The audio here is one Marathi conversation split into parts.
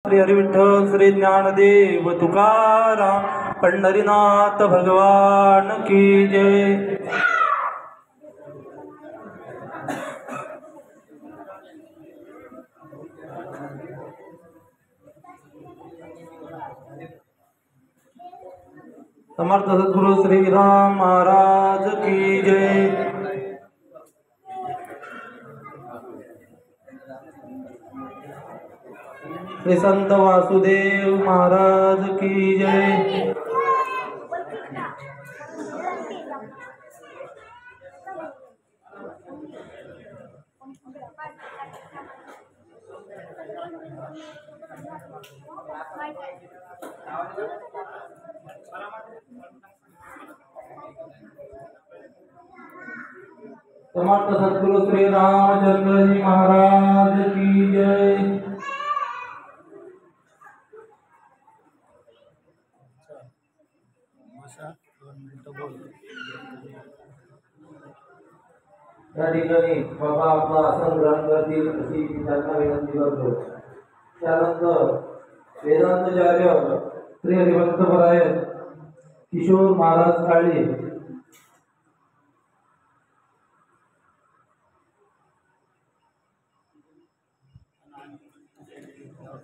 श्री हरी विठ्ठल श्री ज्ञानदेव तुकाराम पंढरीनाथ भगवान की जय। समर्थ सद्गुरु श्री राम महाराज की जय। श्री संत वासुदेव महाराज की जय। समर्थ सद्गुरु श्री रामचंद्र जी महाराज की जय। या ठिकाणी बाबा आपला आसन ग्रहण करतील अशी त्यांना विनंती करतो। त्यानंतर वेदांताचार्य श्री हरिभक्तपरायण किशोर महाराज काळे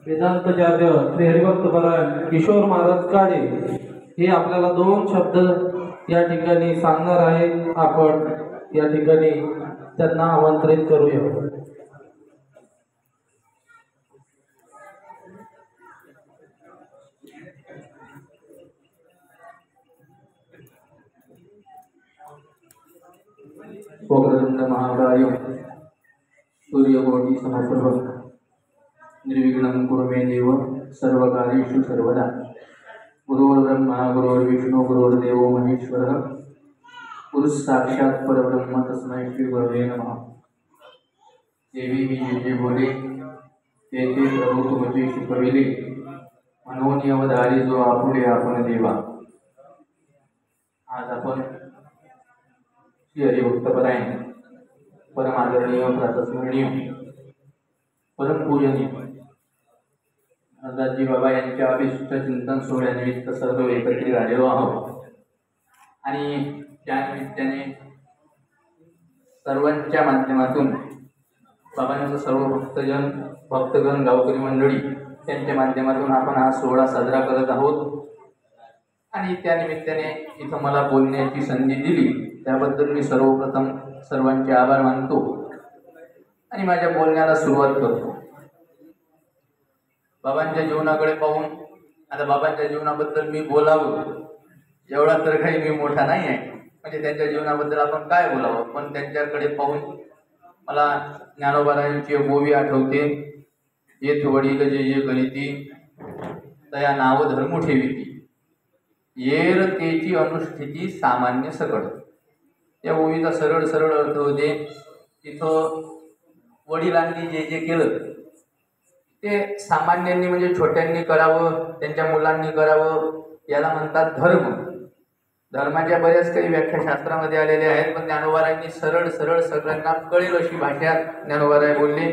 वेदांताचार्य श्री हरिभक्तपरायण किशोर महाराज काळे हे आपल्याला 2 शब्द या ठिकाणी सांगणार आहेत। आपण या ठिकाणी त्यांना आमंत्रित करूया। वक्रतुंड महाकाय सूर्यकोटि समप्रभ निर्विघ्नं कुरु मे देव सर्वकार्येषु सर्वदा। गुरुर्ब्रह्मा गुरुर्विष्णु गुरुर्देवो महेश्वरः गुरु साक्षात परब्रह्म तस्मै श्री गुरवे नमः। देवी मी जे बोले ते प्रभु तुमचे शिकविले म्हणून अवधारी जो आपुले आपण देवा। आज आपण श्री हरिभक्तपरायण परम आदरणीय प्रातस्मरणीय परमपूजनीय दादाजी बाबा यांच्या अभिष्ट चिंतन सोहळ्यानिमित्त सर्व एकत्रित आलेलो आहोत आणि त्या निमित्ताने सर्वांच्या माध्यमातून बाबांचं सर्व भक्तगण गावकरी मंडळी त्यांच्या माध्यमातून आपण हा सोहळा साजरा करत आहोत आणि त्या निमित्ताने इथं मला बोलण्याची संधी दिली त्याबद्दल मी सर्वप्रथम सर्वांचे आभार मानतो आणि माझ्या बोलण्याला सुरुवात करतो। बाबांच्या जीवनाकडे पाहून आता बाबांच्या जीवनाबद्दल मी बोलावं एवढा तर काही मी मोठा नाही आहे, म्हणजे त्यांच्या जीवनाबद्दल आपण काय बोलावं, पण त्यांच्याकडे पाहून मला ज्ञानोबारायांची गोवी आठवते। येथ वडील जे जे करीती तया नाव धर्म ठेविती येर तेची अनुष्ठिती सामान्य सकळ। या गोवीचा सरळ सरळ अर्थ होते तिथं वडिलांनी जे जे केलं ते सामान्यांनी म्हणजे छोट्यांनी करावं, त्यांच्या मुलांनी करावं, याला म्हणतात धर्म। धर्माच्या बऱ्याच काही व्याख्या शास्त्रामध्ये आलेल्या आहेत, पण ज्ञानोबारायांनी सरळ सरळ सगळ्यांना कळेल अशी भाषा ज्ञानोबाराय बोलले।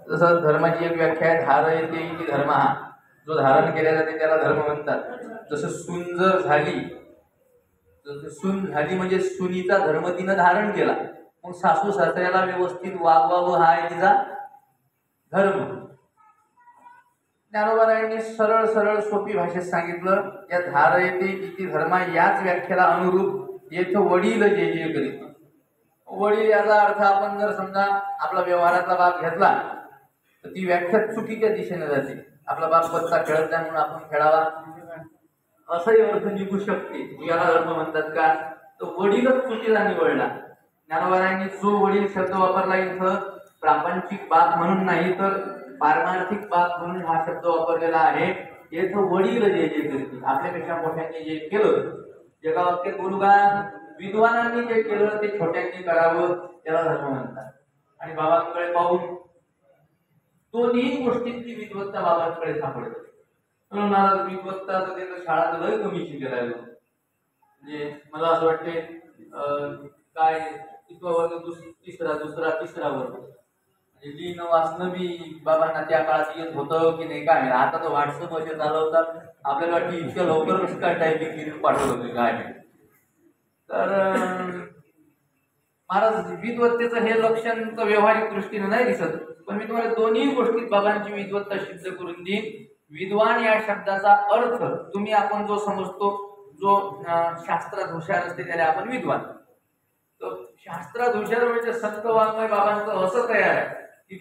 जसं धर्माची एक व्याख्या आहे धारयते इति धर्म, जो धारण केला जाते त्याला धर्म म्हणतात। जसं सून जर झाली, सून झाली म्हणजे सुनीचा धर्म तिनं धारण केला, मग सासू सासऱ्याला व्यवस्थित वागवावं हा आहे तिचा धर्म। ज्ञानोबारायांनी सरळ सरळ सोपी भाषेत सांगितलं या धारयते इति धर्म याच व्याख्याला अनुरूप येथे वडील जे जे करीत। वडील याचा अर्थ आपण जर समजा आपला व्यवहारातला बाप घेतला तर ती व्याख्या चुकीच्या दिशेने जाते। आपला बाप पत्ता खेळत नाही म्हणून आपण खेळावा असाही अर्थ निघू शकते, याला धर्म म्हणतात का, तो वडीलच चुकीला निवडला। ज्ञानोबारायांनी जो वडील शब्द वापरला इथं प्रापंचिक बाप म्हणून नाही तर पारमार्थिक बाप म्हणून हा शब्द वापरलेला आहे। येथं वडील जे जे करतील आपल्यापेक्षा मोठ्यांनी जे केलं, एका वाक्यात बोलू का, विद्वानांनी जे केलं ते छोट्यांनी करावं त्याला धर्म म्हणतात। आणि बाबांकडे पाहून दोन्ही गोष्टींची विद्वत्ता बाबांकडे सापडते। म्हणून मला विद्वत्ता तर त्याचं शाळा तर लय कमी शिकायला लागलो, म्हणजे मला असं वाटते काय इतका वर्ग दुसरा वर्ग लिहिणं वाचणं बी बाबांना त्या काळात येत होतं की नाही काय. आता तो व्हॉट्सअप असे चालवतात, आपल्याला वाटतं इतक्या लवकर कसं काय टायपिंग केली पाठवत होते काय नाही. तर महाराज विद्वत्तेचं हे लक्षण तर व्यावहारिक दृष्टीने नाही दिसत, पण मी तुम्हाला दोन्ही गोष्टीत बाबांची विद्वत्ता सिद्ध करून देईन. विद्वान या शब्दाचा अर्थ तुम्ही आपण जो समजतो, जो शास्त्रात हुशार असते त्याला आपण विद्वान. तर शास्त्रात हुशार म्हणजे संत वाङ्मय बाबांचं असं तयार आहे की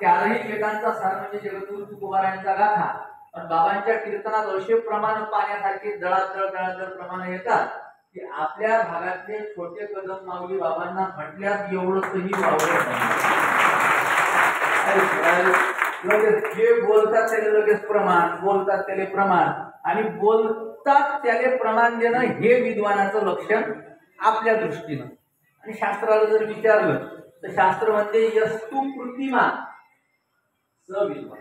चारही वेदांचा सार म्हणजे जगद्गुरु तुकोबारायांचा गाथा. पण बाबांच्या कीर्तनात असे प्रमाण पाण्यासारखे दळादळ प्रमाण येतात की आपल्या भागातले छोटे कदम माऊली बाबांना म्हटल्यास एवढंही वावरत लगेच जे बोलतात त्याला लगेच प्रमाण, बोलतात त्याला प्रमाण, आणि बोलतात त्याला प्रमाण देणं हे विद्वानाचं लक्षण आपल्या दृष्टीनं. आणि शास्त्राला जर विचारलं तर शास्त्र म्हणते यस्तु कृतिमा स विद्वान.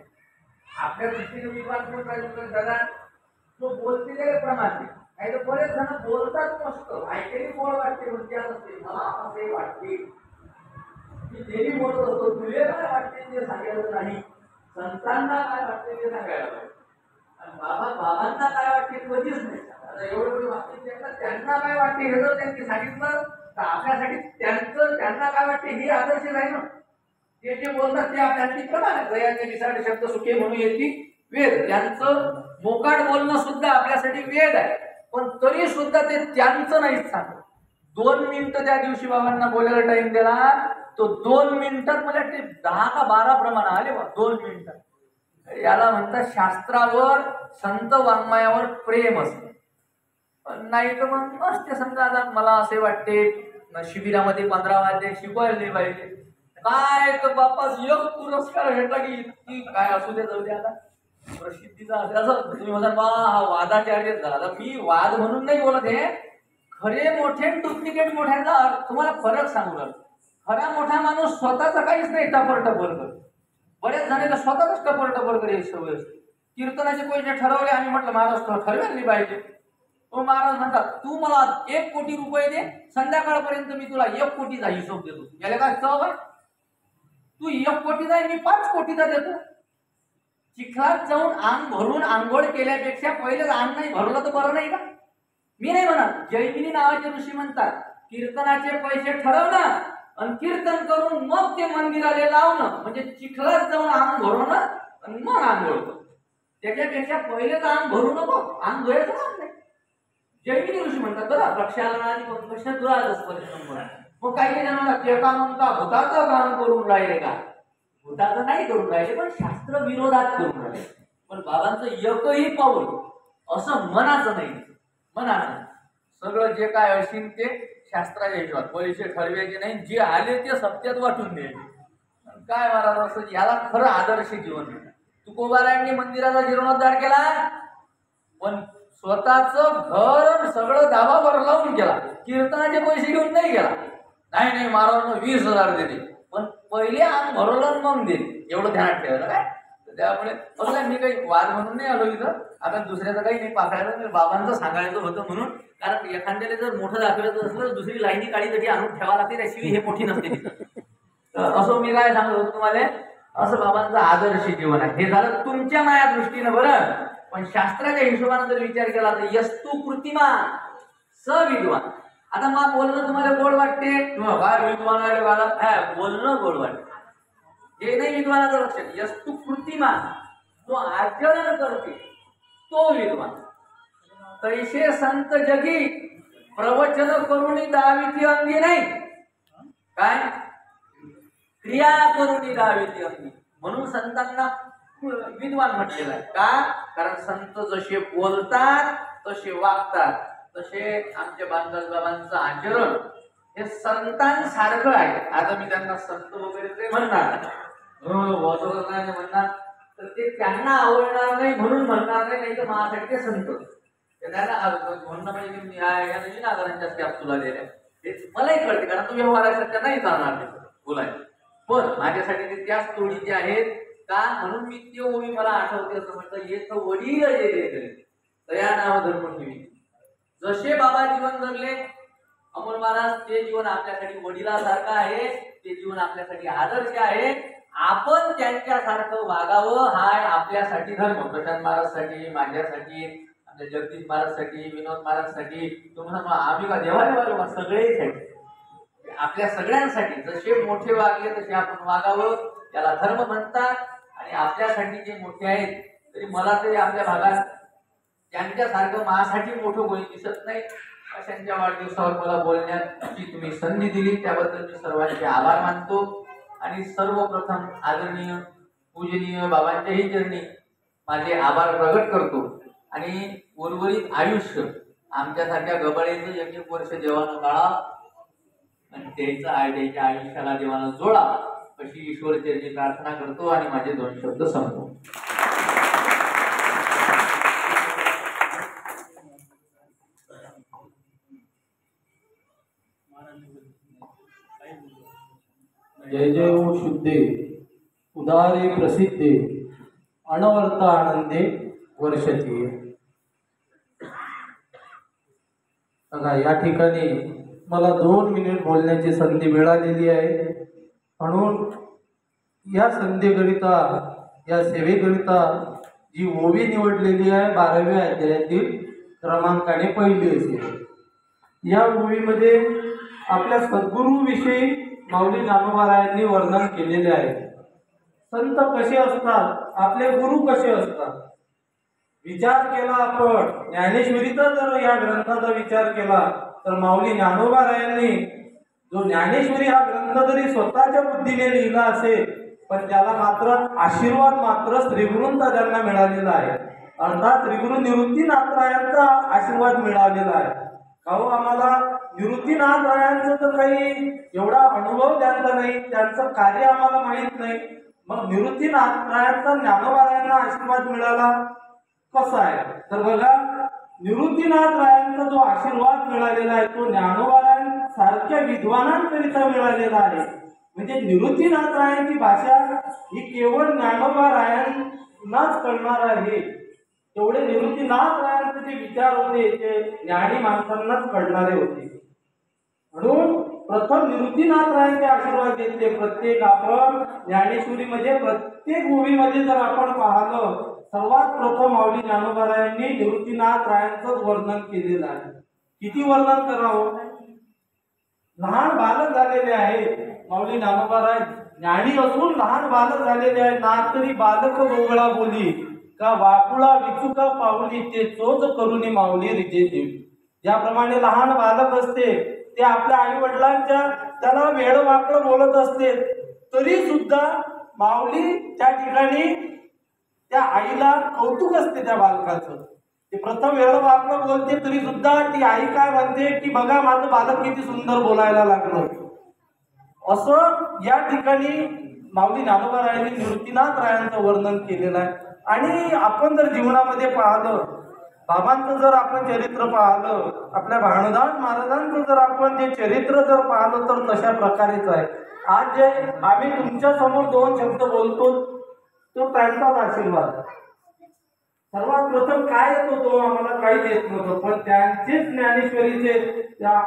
आपल्या दृष्टीने विद्वान कोण पाहिजे दादा, तो बोलते त्याला प्रमाण दे. नाही तर बरेच जण बोलतात मस्त, ऐकायला गोड वाटते, म्हणजे असते मला असे वाटते की देवी बोलत असतो, तुले काय वाटते ते सांगायचं नाही, संतांना काय वाटते ते सांगायला पाहिजे. आणि बाबांना काय वाटते कधीच नाही. आता एवढं वाटते त्यांना काय वाटते हे जर त्यांनी सांगितलं तर आपल्यासाठी त्यांना काय वाटते हे आदर्श आहे ना. ते जे बोलतात ते आपल्यासाठी प्रमाण आहे. जयाचे विसाड शब्द सुखे म्हणून येते वेद, त्यांचं मोकाट बोलणं सुद्धा आपल्यासाठी वेद आहे. पण तरी सुद्धा ते त्यांचं नाहीच सांगत. 2 मिनिटं त्या दिवशी बाबांना बोलायला टाइम दिला, तो 2 मिनिटात मला ते 10 का 12 प्रमाण आले बा 2 मिनिटात. याला म्हणतात शास्त्रावर संत वाङ्मयावर प्रेम असतं. नाही तर मग असते समजा आता मला असे वाटते शिबिरामध्ये 15 वाद्य शिकवायला पाहिजे काय, तर बापास एक पुरस्कार भेटला की काय असू दे जाऊ दे आता प्रसिद्धीचा असं तुम्ही म्हणता बा हा वादाचे अर्थ झाला. आता मी वाद म्हणून नाही बोलत आहे, खरे मोठे डुप्लिकेट मोठ्यांचा तुम्हाला फरक सांगू लागलो. खरा मोठा माणूस स्वतःचा काहीच नाही टपर करतो. बरेच जणांना स्वतःच टपर करायची सवय असते. कीर्तनाचे पैसे ठरवले, आम्ही म्हटलं महाराज ठरवायला पाहिजे. तो महाराज म्हणतात तू मला 1 कोटी रुपये दे, संध्याकाळपर्यंत मी तुला 1 कोटीचा हिशोब देतो. याला काय चव आहे? तू 1 कोटीचा आहे, मी 5 कोटीचा देतो. चिखलात जाऊन अंग भरून आंघोळ केल्यापेक्षा पहिलेच अंग नाही भरलं तर बरं नाही का? मी नाही म्हणत. जैमिनी नावाचे ऋषी म्हणतात कीर्तनाचे पैसे ठरवणं आणि कीर्तन करून मग ते मंदिराला लावणं म्हणजे चिखलात जाऊन अंग भरवणं आणि मग आंघोळ करणं. त्याच्यापेक्षा पहिलेच अंग भरू नको, अंग धुवायचं काम नाही. जैमिनी ऋषी म्हणतात बरं प्रक्षालन आणि पद्मश दुराजच परिश्रम. मग काही जणांना ते काम म्हणता भूताचं काम करून राहिले का? भूताचं नाही करून राहिले, पण शास्त्र विरोधात करून राहिले. पण बाबांचं एकही पाऊल असं मनाचं नाही. मनाचं सगळं जे काय असेल ते शास्त्राच्या हिशोबात, पैसे ठरवायचे नाही, जे आले ते सत्यात वाटून द्यायचे. काय महाराज असं याला खरं आदर्श जीवन. तुकोबारायांनी मंदिराचा जीर्णोद्धार केला, पण स्वतःच घर सगळं दाबावर लावून गेला. कीर्तनाचे पैसे घेऊन नाही गेला. नाही महाराज 20,000 दिले, पण पहिले अंग भरवलं मग दिले, एवढं ध्यानात ठेवायचं काय. त्यामुळे बघा मी काही वाद म्हणून नाही आलो इथं. आता दुसऱ्याचं काही नाही पाकायचं, बाबांचं सांगायचं होतं म्हणून. कारण एखाद्याला जर मोठं दाखवायचं असलं तर दुसरी लाईनी काळी तरी आणून ठेवा लागते, त्याशिवाय हे मोठी नसते. तर असं मी काय सांगत होतो तुम्हाला, असं बाबांचं आदर्श जीवन आहे. हे झालं तुमच्या माया दृष्टीनं बरं. पण शास्त्राच्या हिशोबाने जर विचार केला तर यस्तु कृतिमा स विद्वान. आता मग बोलणं तुम्हाला गोड वाटते, काय विद्वान आहे बाळा, बोलणं गोड वाटते हे नाही विद्वानाचं लक्षण. यस्तु कृतिमा जो आचरण करते तो विद्वान. तैसे संत जगी प्रवचन करुणी दाविती अंगी नाही, काय क्रिया करुणी दाविती अंगी. म्हणून संतांना विद्वान म्हटलेलं आहे. का? कारण संत जसे बोलतात तसे वागतात, तसे आमच्या बाबांचं आचरण हे संतांसारखं आहे. आता मी त्यांना संत वगैरे म्हणणार म्हणणार तर ते त्यांना आवडणार नाही म्हणून म्हणणार नाही तर माझ्यासाठी ते संत. त्यांना म्हणणं म्हणजे मी नागरांच्या कॅप तुला दिल्या हे मलाही कळते, कारण तो व्यवहारासारख्या नाही चालणार नाही बोलायला. पण माझ्यासाठी ते त्याच तोडीचे आहेत का, म्हणून मी ते ओवी मला आठवते. असं म्हटलं येथ वडील जे तया नाव धर्म ठेवी. जसे बाबा जीवन जगले अमोल महाराज, ते जीवन आपल्यासाठी वडिलासारखं आहे, ते जीवन आपल्यासाठी आदर्श आहे. आपण त्यांच्यासारखं वागावं हा आपल्यासाठी धर्म. प्रशांत महाराजसाठी, माझ्यासाठी, आपल्या जगदीश महाराजसाठी, विनोद महाराजसाठी, तुम्हाला आम्ही का देवाला सगळेसाठी, आपल्या सगळ्यांसाठी जसे मोठे वागले तसे आपण वागावं, त्याला धर्म म्हणतात. आणि आपल्यासाठी जे मोठे आहेत, तरी मला तरी आपल्या भागात त्यांच्यासारखं माझ्यासाठी मोठं कोणी दिसत नाही. अशांच्या वाढदिवसावर मला बोलण्याची तुम्ही संधी दिली त्याबद्दल मी सर्वांचे आभार मानतो. आणि सर्वप्रथम आदरणीय पूजनीय बाबांच्याही चरणी माझे आभार प्रकट करतो. आणि उर्वरित आयुष्य आमच्यासारख्या गबाळीचं 1-1 वर्ष देवानं काढा आणि त्याच्या आयुष्याला देवानं जोडा अशी ईश्वरचरणी प्रार्थना करतो आणि माझे 2 शब्द संपतो. जय जय ओ शुद्धे उदारे प्रसिद्धे अनवर्त आनंदे वर्षती. बघा, या ठिकाणी मला 2 मिनिट बोलण्याची संधी मिळालेली आहे. म्हणून या संधीकरिता, या सेवेकरिता जी ओवी निवडलेली आहे 12व्या अध्यायातील क्रमांकाने पहिली असेल. या ओवीमध्ये आपल्या सद्गुरूविषयी माऊली ज्ञानोबारायांनी वर्णन केलेले आहे. संत कसे असतात, आपले गुरु कसे असतात. विचार केला आपण ज्ञानेश्वरीचा, जर या ग्रंथाचा विचार केला तर माऊली ज्ञानोबारायांनी जो ज्ञानेश्वरी हा ग्रंथ जरी स्वतःच्या बुद्धीने लिहिला असेल, पण त्याला मात्र आशीर्वाद मात्र श्रीगुरूंचा त्यांना मिळालेला आहे. अर्थात श्रीगुरु निवृत्तीनाथरायांचा आशीर्वाद मिळालेला आहे. अहो, आम्हाला निवृत्तीनाथरायांचं तर काही एवढा अनुभव त्यांचा नाही, त्यांचं कार्य आम्हाला माहीत नाही. मग निवृत्तीनाथरायांचा ज्ञानोबारायांना आशीर्वाद मिळाला कसा आहे तर बघा, निवृत्तीनाथरायांचा जो आशीर्वाद मिळालेला आहे तो ज्ञानोबारायांसारख्या विद्वानांकरिता मिळालेला आहे. म्हणजे निवृत्तीनाथरायांची भाषा ही केवळ ज्ञानोबारायांनाच कळणार आहे. तेवढे निवृत्तीनाथरायांचे जे विचार होते ते ज्ञानी माणसांनाच कळणारे होते. म्हणून प्रथम निवृत्तीनाथरायांचे आशीर्वाद घेतले. प्रत्येक आपण ज्ञानेश्वरीमध्ये प्रत्येक ओवीमध्ये जर आपण पाहिलं, सर्वात प्रथम माऊली ज्ञानोबारायांनी निवृत्तीनाथरायांचंच वर्णन केलेलं आहे. किती वर्णन करावं, लहान बालक झालेले आहे माऊली ज्ञानोबाराय. ज्ञानी असून लहान बालक झालेले आहे. ना तरी बालक गोगळा बोली का वाकुळा विचुका पावली, ते चोच करुनी माऊली रिजे देवी. ज्याप्रमाणे लहान बालक असते ते आपल्या आई वडिलांच्या त्याला वेळ वाकड बोलत असते, तरी सुद्धा माऊली त्या ठिकाणी त्या आईला कौतुक असते त्या बालकाचं. ते प्रथम वेळ वाकड बोलते तरी सुद्धा ती आई काय म्हणते की बघा माझं बालक किती सुंदर बोलायला लागलं. असं या ठिकाणी माऊली ज्ञानोबारायांनी निवृत्तीनाथरायांचं वर्णन केलेलं आहे. आणि आपण जर जीवनामध्ये पाहिलं, बाबांचं जर आपण चरित्र पाहिलं, आपल्या भानुदास महाराजांचं जर आपण ते चरित्र जर पाहिलं तर तशा प्रकारेच आहे. आज जे आम्ही तुमच्या समोर 2 शब्द बोलतो तो त्यांचाच आशीर्वाद. सर्वात प्रथम काय येत होतो, आम्हाला काहीच येत नव्हतं, पण त्यांचेच ज्ञानेश्वरीचे त्या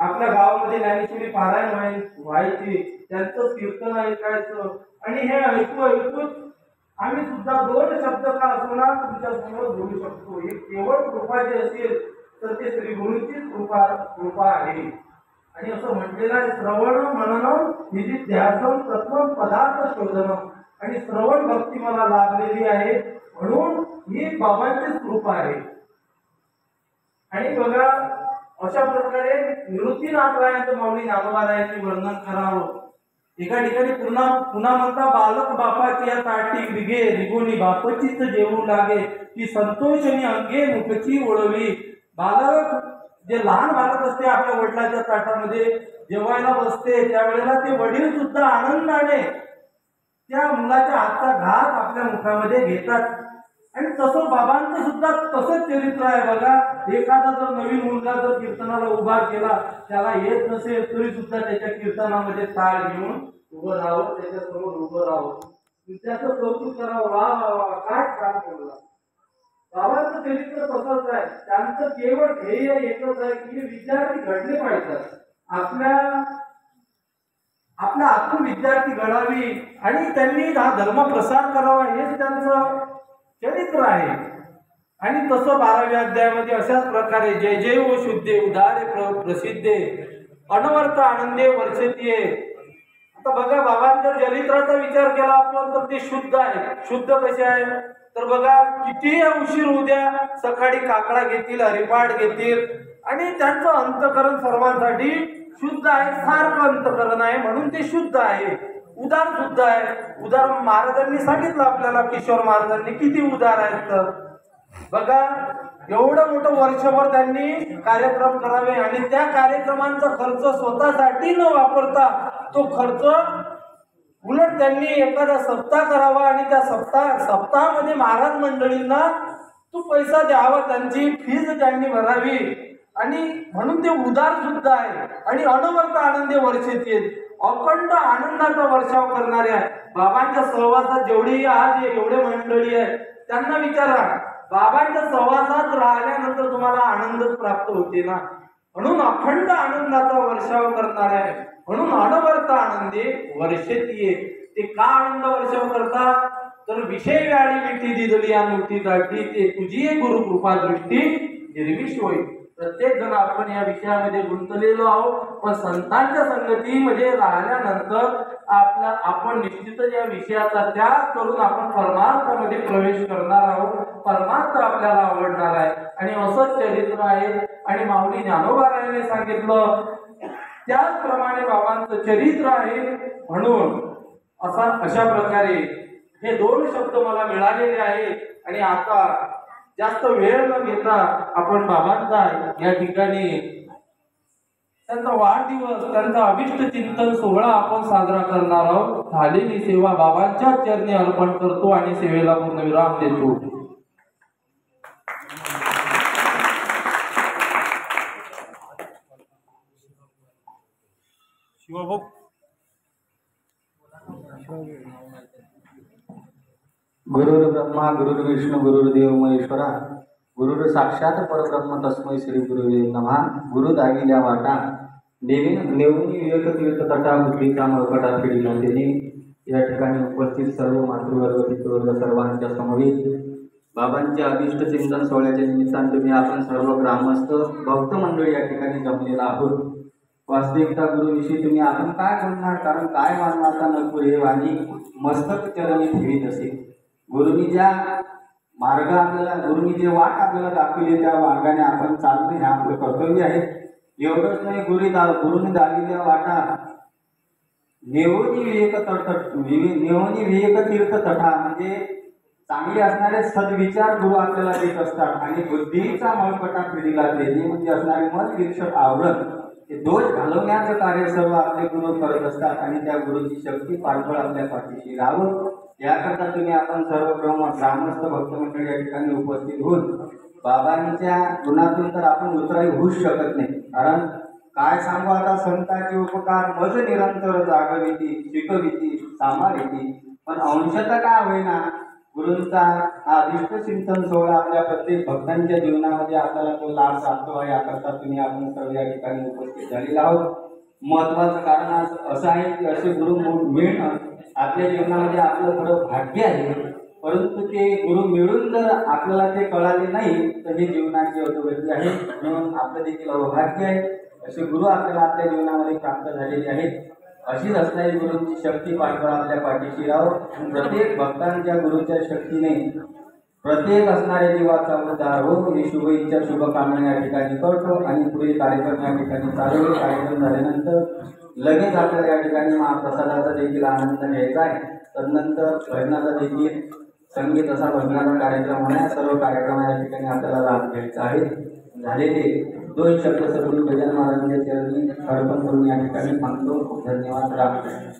आपल्या गावामध्ये ज्ञानेश्वरी पारायण व्हायची, त्यांचं कीर्तन ऐकायचं. आणि हे ऐकून आम्ही सुद्धा 2 शब्द का असणार तुमच्या समोर बोलू शकतो. हे केवळ कृपा जे असेल तर ते श्री गुरूंचीच कृपा आहे. आणि असं म्हटलेलं आहे, श्रवण मनन निधिध्यासन तत्व पदार्थ शोधन. आणि श्रवण भक्ती मला लाभलेली आहे म्हणून ही बाबांचीच कृपा आहे. आणि बघा, अशा प्रकारे निवृत्तीनाथरायांचं माऊली ज्ञानोबारायांनी वर्णन करावं. एका ठिकाणी पुन्हा म्हणता, बालक बापाची या ताटी रिगे रिगोनी बापचीच जेवू लागे, ती संतोषणी अंगे मुखची ओळवी. बालक जे लहान बालक असते आपल्या वडिलांच्या ताटामध्ये जेवायला बसते, त्यावेळेला ते वडील सुद्धा आनंदाने त्या मुलाच्या हातचा घास आपल्या मुखामध्ये घेतात. आणि तसं बाबांचं सुद्धा तसंच चरित्र आहे. बघा, एखादा जर नवीन मुलगा जर कीर्तनाला उभा केला, त्याला येत नसेल तरी सुद्धा त्याच्या कीर्तनामध्ये ताळ घेऊन उभं राहावं, त्याच्यासमोर उभं राहावं, त्याचं कौतुक करावं, वा वा वा काय काम केलं. बाबांचं चरित्र तसंच आहे. त्यांचं केवळ ध्येय एकच आहे की विद्यार्थी घडले पाहिजेत. आपला आतून विद्यार्थी घडावी आणि त्यांनी हा धर्म प्रसार करावा हेच त्यांचं चरित्र आहे. आणि तसं 12व्या अध्यायामध्ये अशाच प्रकारे जय जय ओ शुद्धे उदारे प्रसिद्धे अनवर्त आनंदे वर्षतीये. आता बघा बाबांच्या चरित्राचा विचार केला आपण तर ते शुद्ध आहे. शुद्ध कसे आहे तर बघा कितीही उशीर होऊ द्या, सकाळी काकडा घेतील, हरिपाठ घेतील आणि त्यांचं अंतकरण सर्वांसाठी शुद्ध आहे. सारखं अंतकरण आहे म्हणून ते शुद्ध आहे. उदार सुद्धा आहे. उदार महाराजांनी सांगितलं आपल्याला, किशोर महाराजांनी किती उदार आहेत. तर बघा एवढं मोठं वर्षभर त्यांनी कार्यक्रम करावे आणि त्या कार्यक्रमांचा खर्च स्वतःसाठी न वापरता तो खर्च उलट त्यांनी एखादा सप्ताह करावा आणि त्या सप्ताहामध्ये महाराज मंडळींना तो पैसा द्यावा, त्यांची फीज त्यांनी भरावी आणि म्हणून ते उदार सुद्धा आहे. आणि अनवर्त आनंदे वर्षेतील अखंड आनंदाचा वर्षाव करणारे आहे. बाबांच्या सहवासात जेवढी आज एवढे मंडळी आहे त्यांना विचारा, बाबांच्या सहवासात राहिल्यानंतर तुम्हाला आनंदच प्राप्त होते ना. म्हणून अखंड आनंदाचा वर्षाव करणार आहे. म्हणून अनवर्त आनंदे वर्षेतीये. ते का आनंद वर्षाव करतात तर विषय गाडी मिठी दिदली या मुठी दाटी ते तुझी गुरु कृपा दृष्टी निर्विष होईल. प्रत्येक जण आपण या विषयामध्ये गुंतलेलो आहोत, पण संतांच्या संगतीमध्ये राहिल्यानंतर आपण निश्चितच या विषयाचा त्याग करून आपण परमार्थामध्ये प्रवेश करणार आहोत. परमार्थ आपल्याला आवडणार आहे आणि असंच चरित्र आहे. आणि माऊली ज्ञानोबारायाने सांगितलं त्याचप्रमाणे बाबांचं चरित्र आहे. म्हणून अशा प्रकारे हे 2 शब्द मला मिळालेले आहे. आणि आता जास्त वेळ न घेता आपण बाबांचा या ठिकाणी त्यांचा वाढदिवस, त्यांचा अभिष्ट चिंतन सोहळा आपण साजरा करणार आहोत. झालेली सेवा बाबांच्या चरणी अर्पण करतो आणि सेवेला पूर्णविराम देतो. शिवभाऊ गुरुर् ब्रह्मा गुरुर्विष्णू गुरुर्देव महेश्वरा गुरुर् साक्षात परब्रह्म तस्मै श्री गुरुवे नमः. गुरु दाविल्या वाटा नेऊन विवेक तीर्थ तटा बुद्धीचा मळकटा फिरला त्यांनी. या ठिकाणी उपस्थित सर्व मातृवर्ग पितृवर्ग सर्वांच्या समवेत बाबांच्या अभिष्ट चिंतन सोहळ्याच्या निमित्ताने तुम्ही आपण सर्व ग्रामस्थ भक्त मंडळी या ठिकाणी जमलेला आहोत. वास्तविकता गुरुविषयी तुम्ही आपण काय बोलणार, कारण काय मानवाचा नको हे वाणी मस्तक चरणी ठेवीत असे. गुरुनी ज्या मार्ग आपल्याला, गुरुनी जे वाट आपल्याला दाखवली त्या मार्गाने आपण चालणे हे आपलं कर्तव्य आहे. एवढंच नाही, गुरुने दाखविल्या वाटा नेवनी विवेक तीर्थ तटा म्हणजे चांगले असणारे सद्विचार गुरु आपल्याला देत असतात. आणि बुद्धीचा मळकटा फिरीला देणे म्हणजे असणारे मन विक्षेप आवरण हे दोष घालवण्याचं कार्य सर्व आपले गुरु करत असतात. आणि त्या गुरुची शक्ती पाठबळ आपल्या पाठीशी राहावं याकरता तुम्ही आपण सर्व ग्रामस्थ भक्त मंडळी या ठिकाणी उपस्थित होऊन बाबांच्या गुणातून तर आपण उतराई होऊच शकत नाही. कारण काय सांगू आता, संतांचे उपकार मज निरंतर जागविती शिकविती सामाविती. पण अंशतः काय होईना गुरूंचा हा अभिष्ट चिंतन सोहळा आपल्या प्रत्येक भक्तांच्या जीवनामध्ये आपल्याला तो लाभ प्राप्त व्हावा याकरता तुम्ही आपण सर्व या ठिकाणी उपस्थित झालेले आहोत. महत्वाचं कारण असं आहे की असे गुरु मिळणं आपल्या जीवनामध्ये आपलं खरं भाग्य आहे. परंतु ते गुरु मिळून जर आपल्याला ते कळाले नाही तर हे जीवनाची अधोगती आहे. म्हणून आपलं देखील अभाग्य आहे. असे गुरु आपल्याला आपल्या जीवनामध्ये प्राप्त झालेले आहेत. अशीच असणारी गुरूंची शक्ती पाठबळ आपल्या पाठीशी राहो. प्रत्येक भक्तांच्या गुरूच्या शक्तीने प्रत्येक असणाऱ्या जीवाचा उद्धार हो ही शुभ इच्छा शुभकामना या ठिकाणी करतो. आणि पुढील कार्यक्रम या ठिकाणी चालू. कार्यक्रम झाल्यानंतर लगेच आपल्याला या ठिकाणी महाप्रसादाचा देखील आनंद घ्यायचा आहे. तदनंतर भजनाचा देखील संगीत असा भजनाचा कार्यक्रम होण्या सर्व कार्यक्रम या ठिकाणी आपल्याला लाभ घ्यायचा आहे. झालेले 2 शब्द सद्गुरू गजानन महाराजांच्या चरणी अर्पण करून या ठिकाणी सांगतो. धन्यवाद. रामकृष्ण.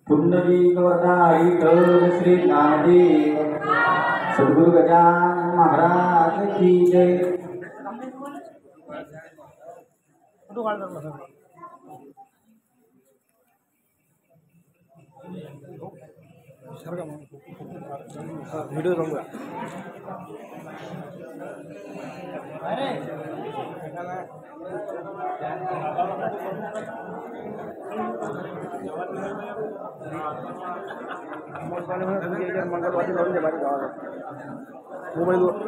पुंडलिक वरदाई विठ्ठल श्री ज्ञानदेव सद्गुरु गजानन महाराज की जय. व्हिडिओ सांगूया मंगलवारी लावून दे माझ्या गावाला मोबाईलवर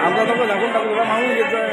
आमचा तो झाकून टाकू मागून घेतोय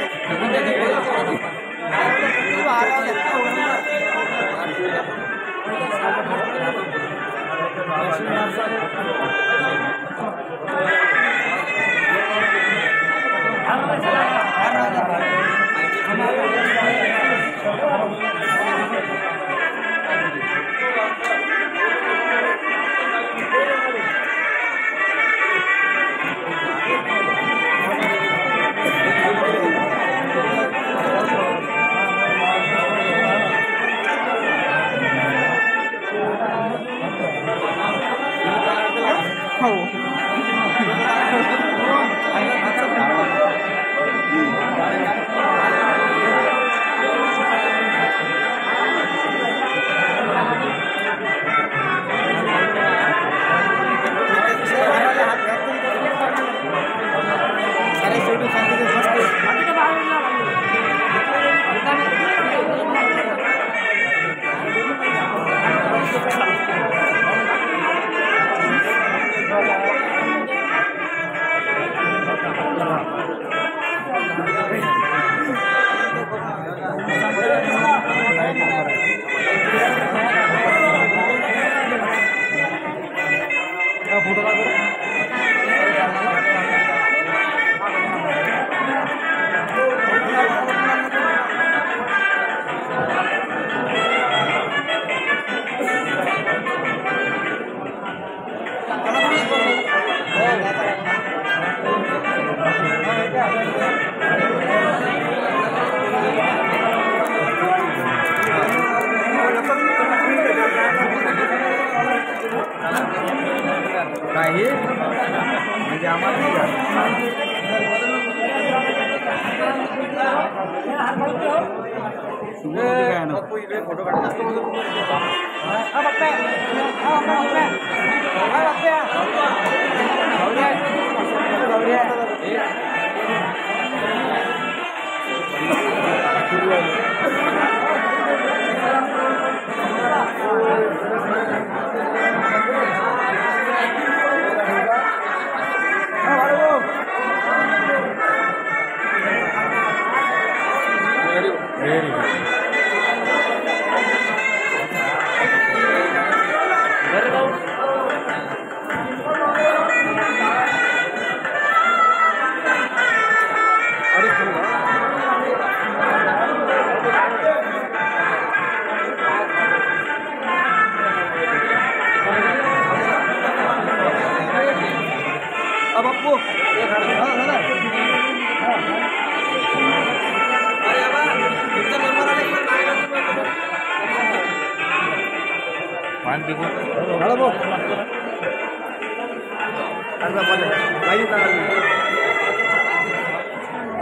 फोटो काढ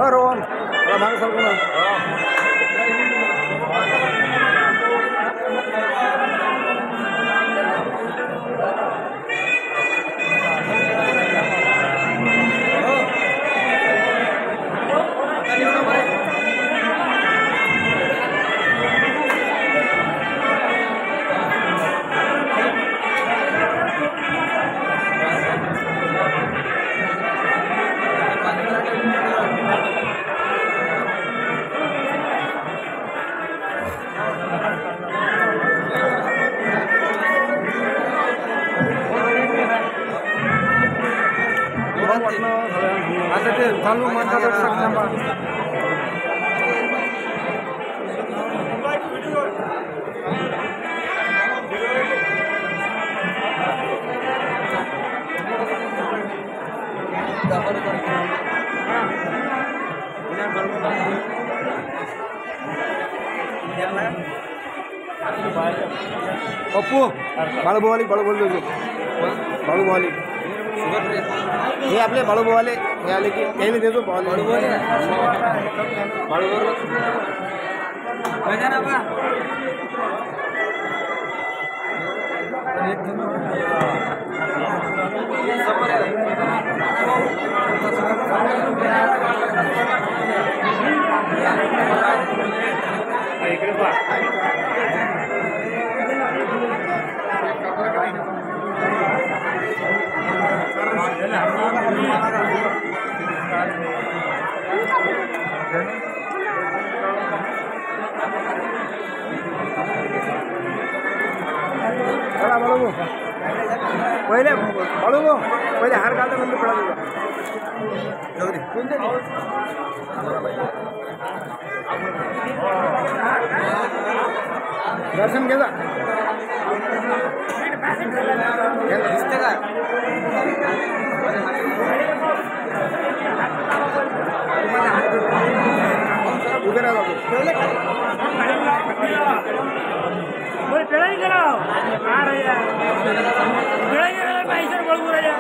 रोहन मागे सरकून आता ते चालू म्हणतात पप्पू बाळूभाऊ बाळूभाऊ हे आपले बाळूभाऊ आले हे आले की त्याला देतो चला बाळूभाऊ पहिले बाळूभाऊ पहिले हार घालता नंतर पडा जाऊ दे दर्शन घे जा दिसते का उभे राहा पेड़ा ही कराओ आ रहा पेड़ा ही करा पैसा बोल रहा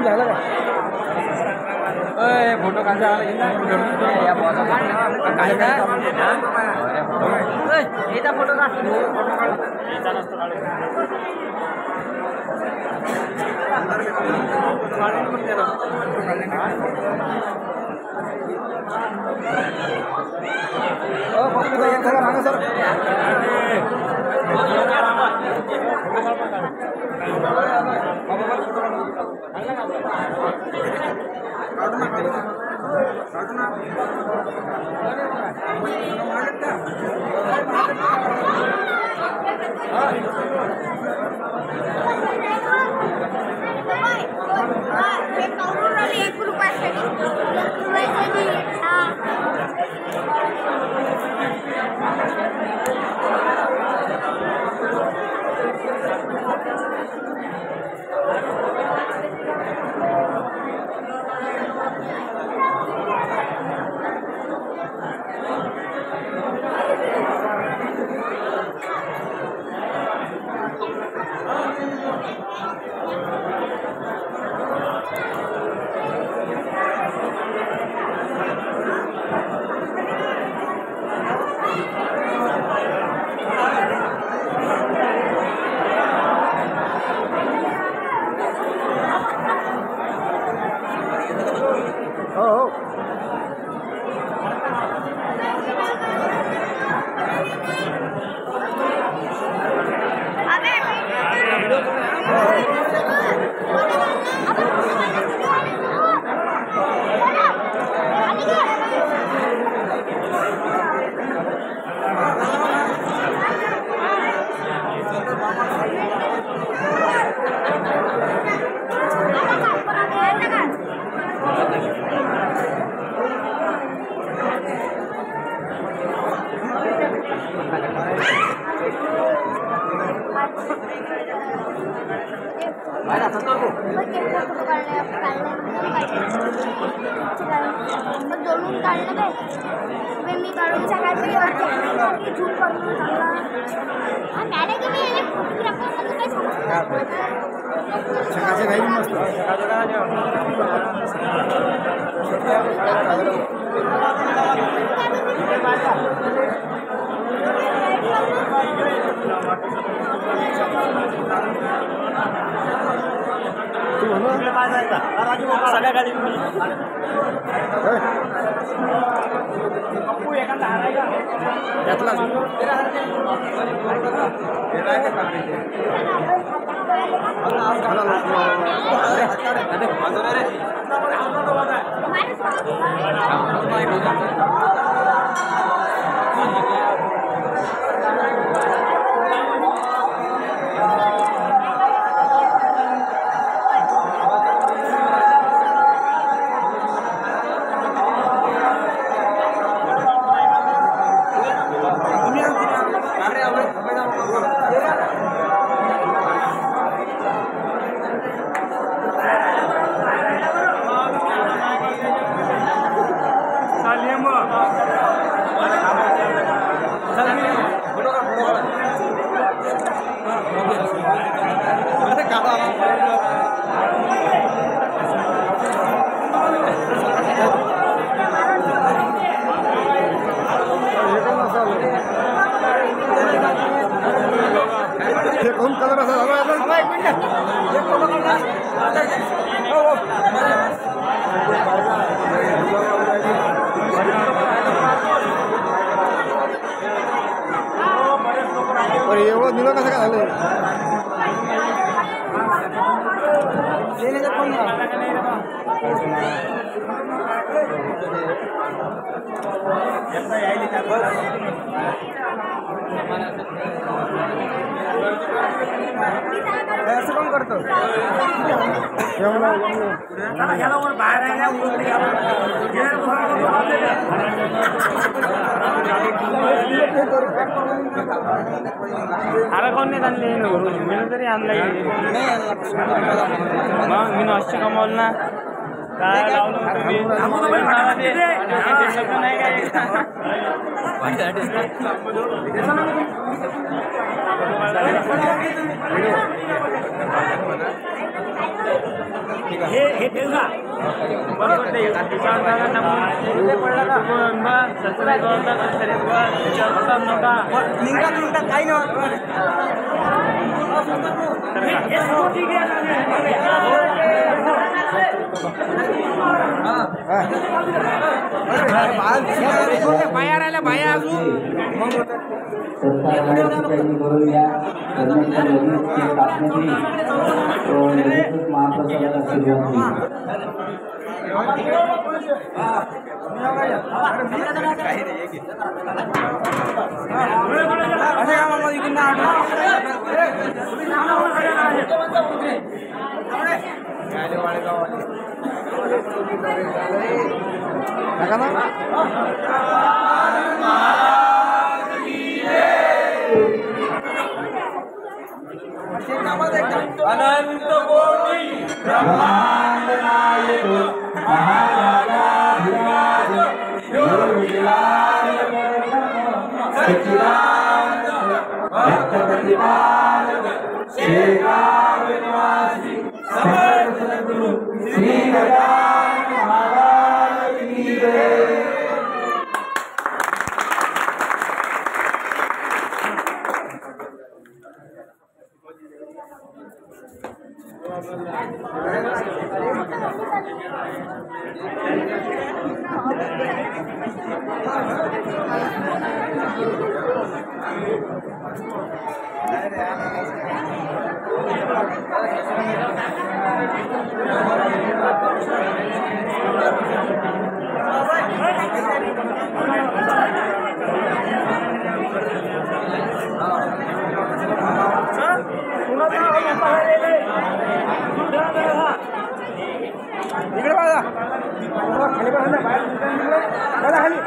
झालं का फोटो काढा फोटो मागा सर जोडून काढलं काय मी काढून सकाळी झूम करून सकाळचे काही मस्त कोण कलर असा एवढं दिलं कसं काय झालं असं कोण करतो आता कोण नाही आणले मी तरी आणलं मग मी असे कमावलं ना काय लावलं तुम्ही नाही काय हे ठेव का काही बाया राहिल्या बाया अजून महाप्रसादाला सुरुवात अनंत कोटी ब्रह्मांड नायक महाराजाधिराज योगीलाल सच्चिदानंद भक्त प्रतिपालक शेगाव निवासी समर्थ सद्गुरु श्री गजानन महाराज की जय। इकडे बघा खाली बघा बघा खाली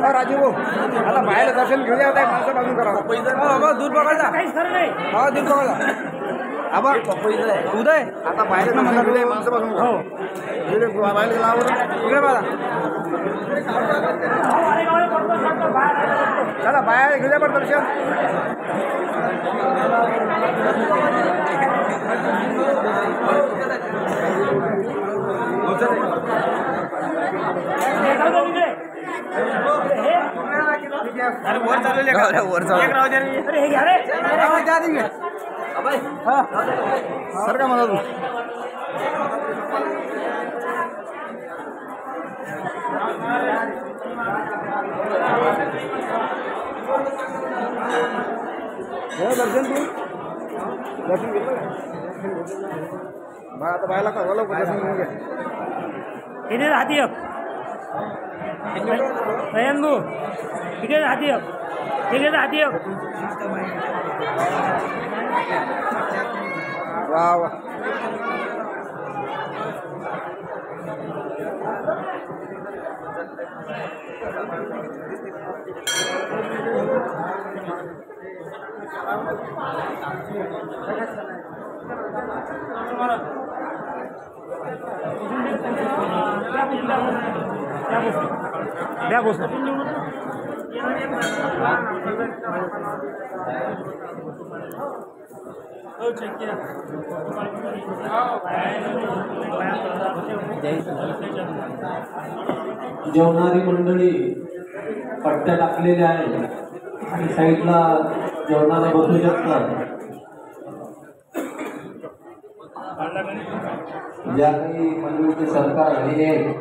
राजीव आता बाहेर दर्शन घेऊन या माणसं बाजून करा दूध बघायचा हा दूध बघायचा आबा उदय आता बाहेर उदय माणसं बाजून हो बाहेर गेला इकडे बघा चला बाहेर घेऊया बरं दर्शन अरे वर चालले वर सर का मला तू दर्शन तू दर्शन घेतलं मग आता बायला का दर्शन घेऊन घ्या इथे हाती स्वयंभू इकडे हाती इकडे हाती वा वा द्या बस जेवणारी मंडळी पट्ट्या टाकलेल्या आहेत आणि साईडला जेवणाला बसू शकतात. ज्या काही मंडळीचे सरकार आलेले आहेत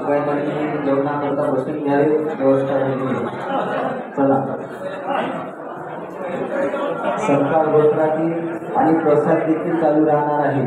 काही मंडळी जेवणाकरता बसून घ्यावे व्यवस्था केली. चला सरकार होत राहतील आणि प्रसाद देखील चालू राहणार आहे.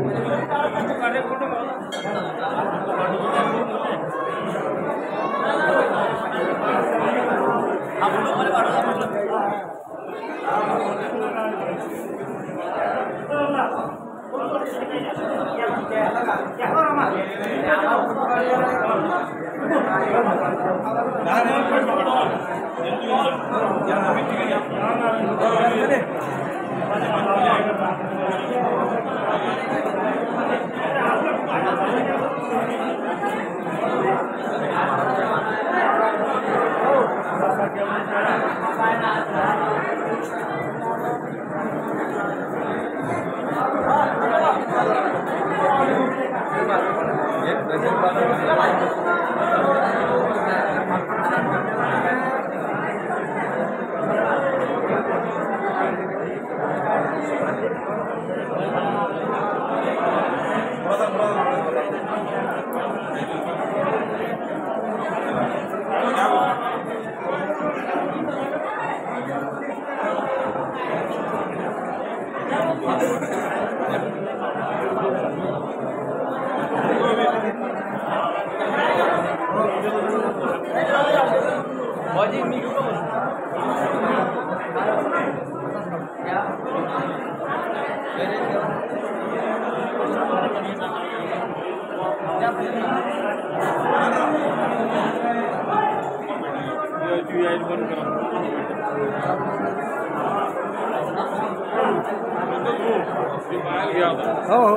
हो हो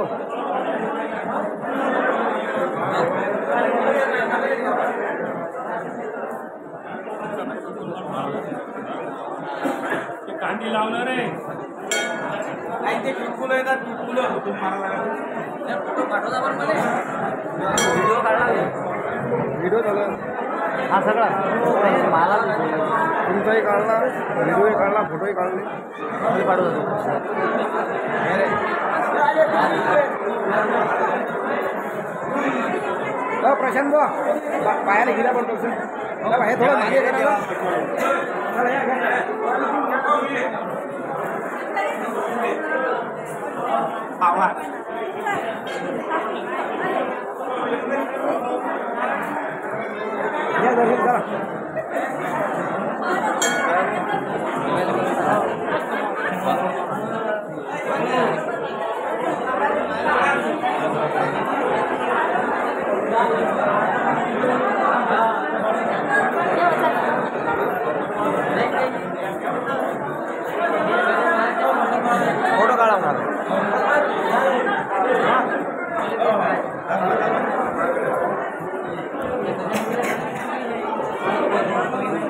कांदी लावणार रे ते चुटकुलं आहे ना चुटकुलं फोटो पाठवता पण मला व्हिडिओ काढला व्हिडिओ चालू हा सगळा मला तुमचाही काढला व्हिडिओही काढला फोटोही काढले पाठवतो प्रशांत पायाला गिरा पडतो हे थोडं मागे करा या दर्शन करा फोटो काढा मला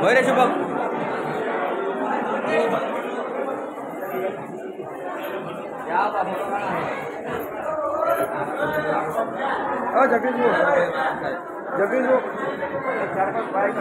होय रे शुभम जगदीश चार पाच बाईक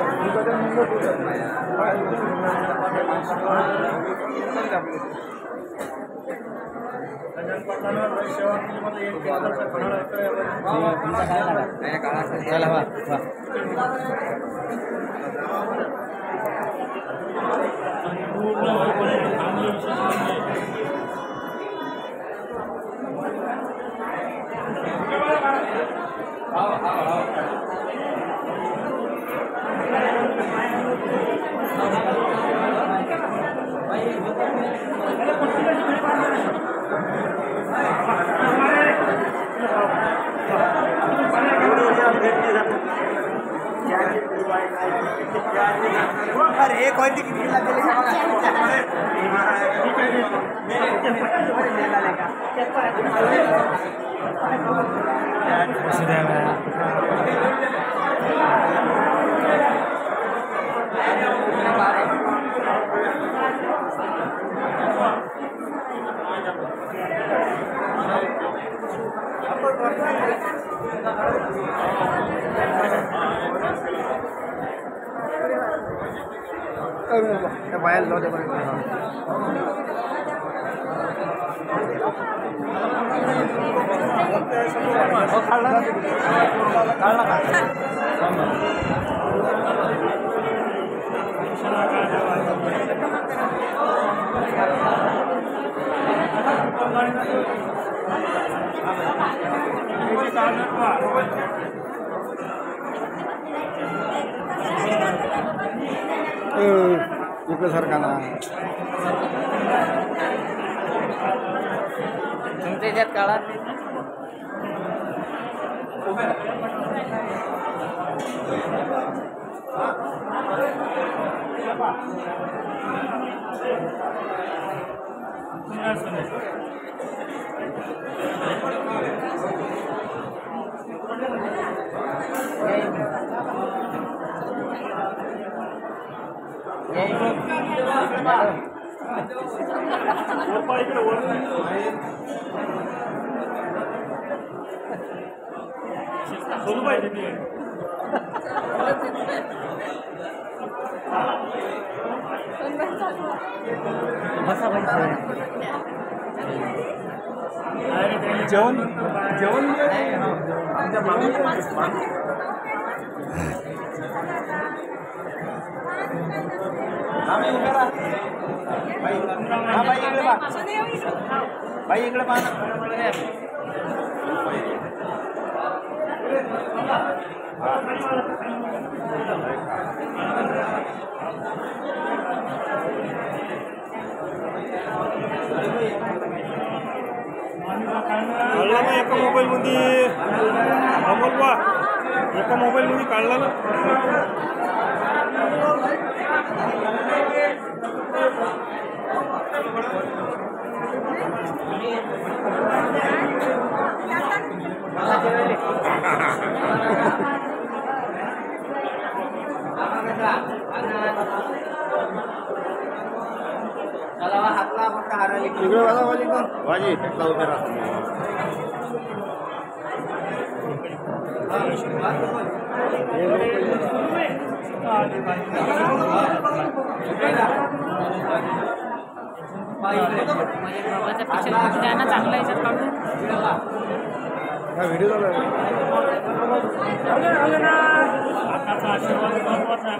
अरे कोणती किती बाहेर लावते इकडे सारखा ना तुमच्या याच्यात काळात बोलू पाहिजे ते. जेवण जेवण आमच्या आम्ही उभे राहा बाई इकडे काढला ना एका मोबाईलमध्ये अमोल बा एका मोबाईलमध्ये काढला ना इकडे वाजी उभे राहा चांगला याच्यात काढून व्हिडिओ आकाचा आशीर्वाद महत्वाचा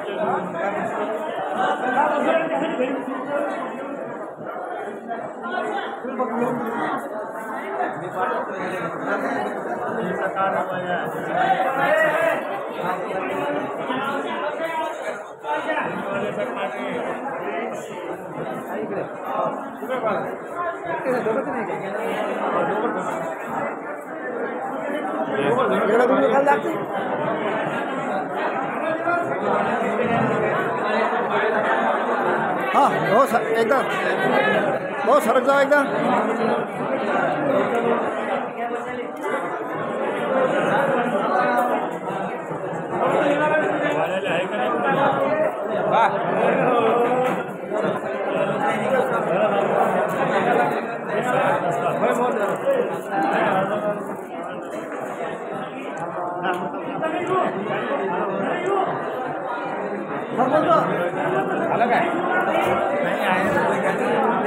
हाँ हो सर एकदम हो सरक जाओ एकदम अलग आहे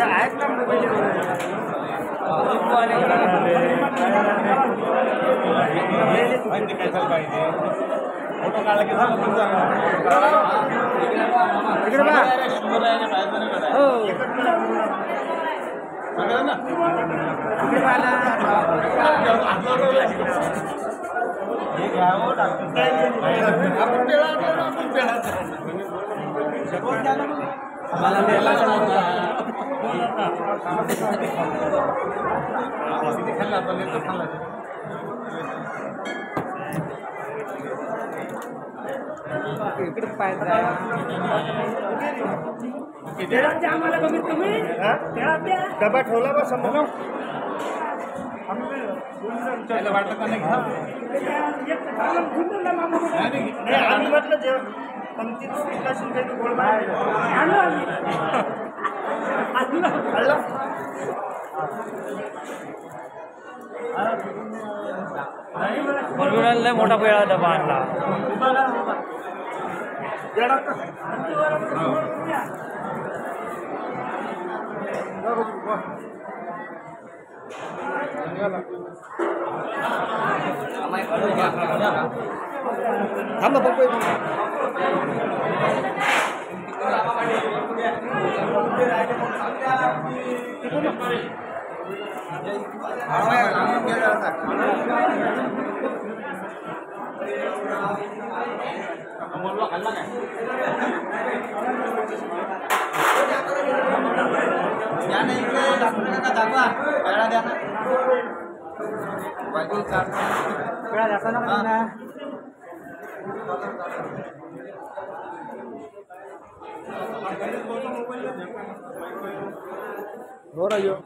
आहेत ना पाहिजे फोटो काढला की इकडे बघा आम्हाला कमीत कमी डबा ठेवला बस समोर वाटत का नाही आम्ही म्हटलं जेवण पंक्तीत गोड लय मोठा वेळा डबा आणला थांब ना पप्पा हो रही हो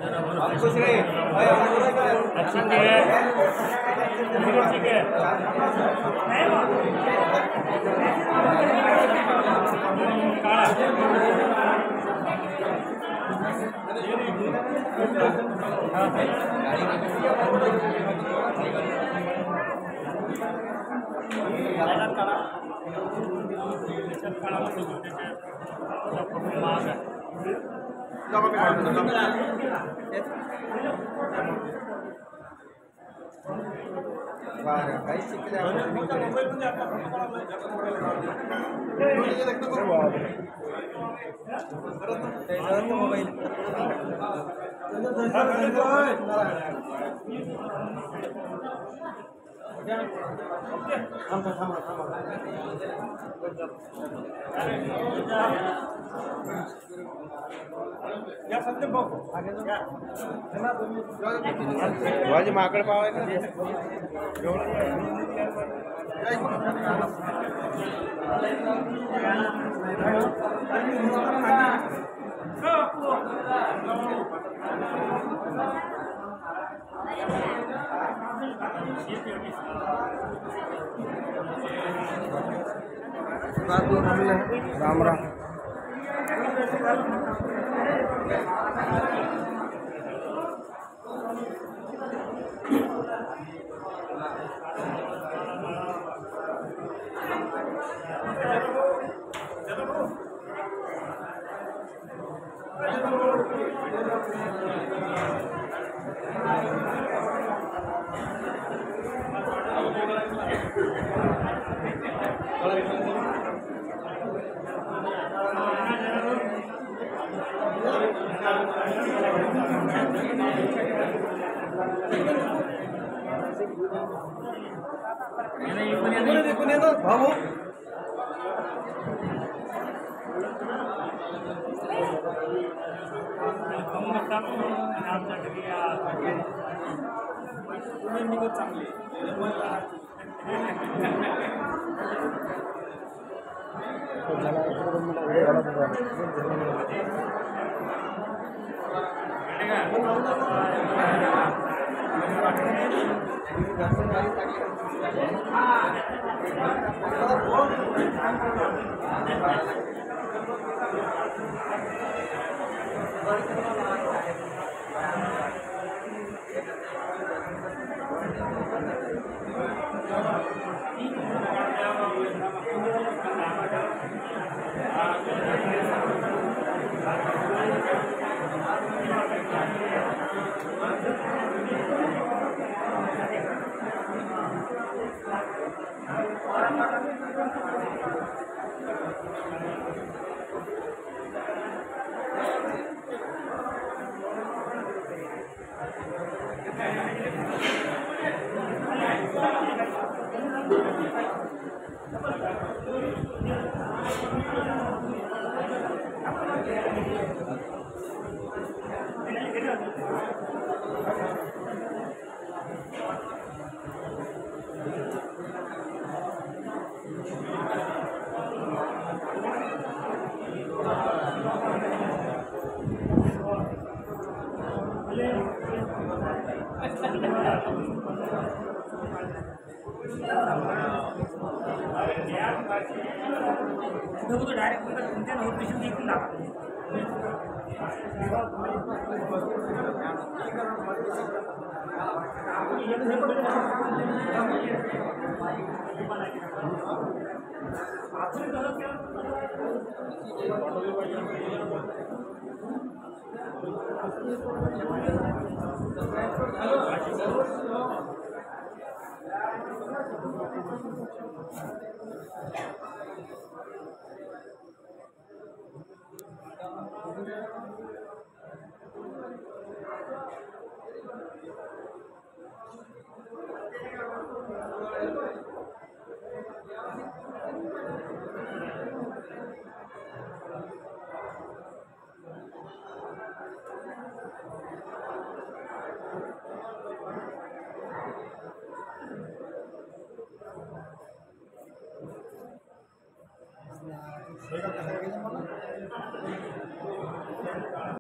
जरा माझी माकड पाव राम राम भाऊ मला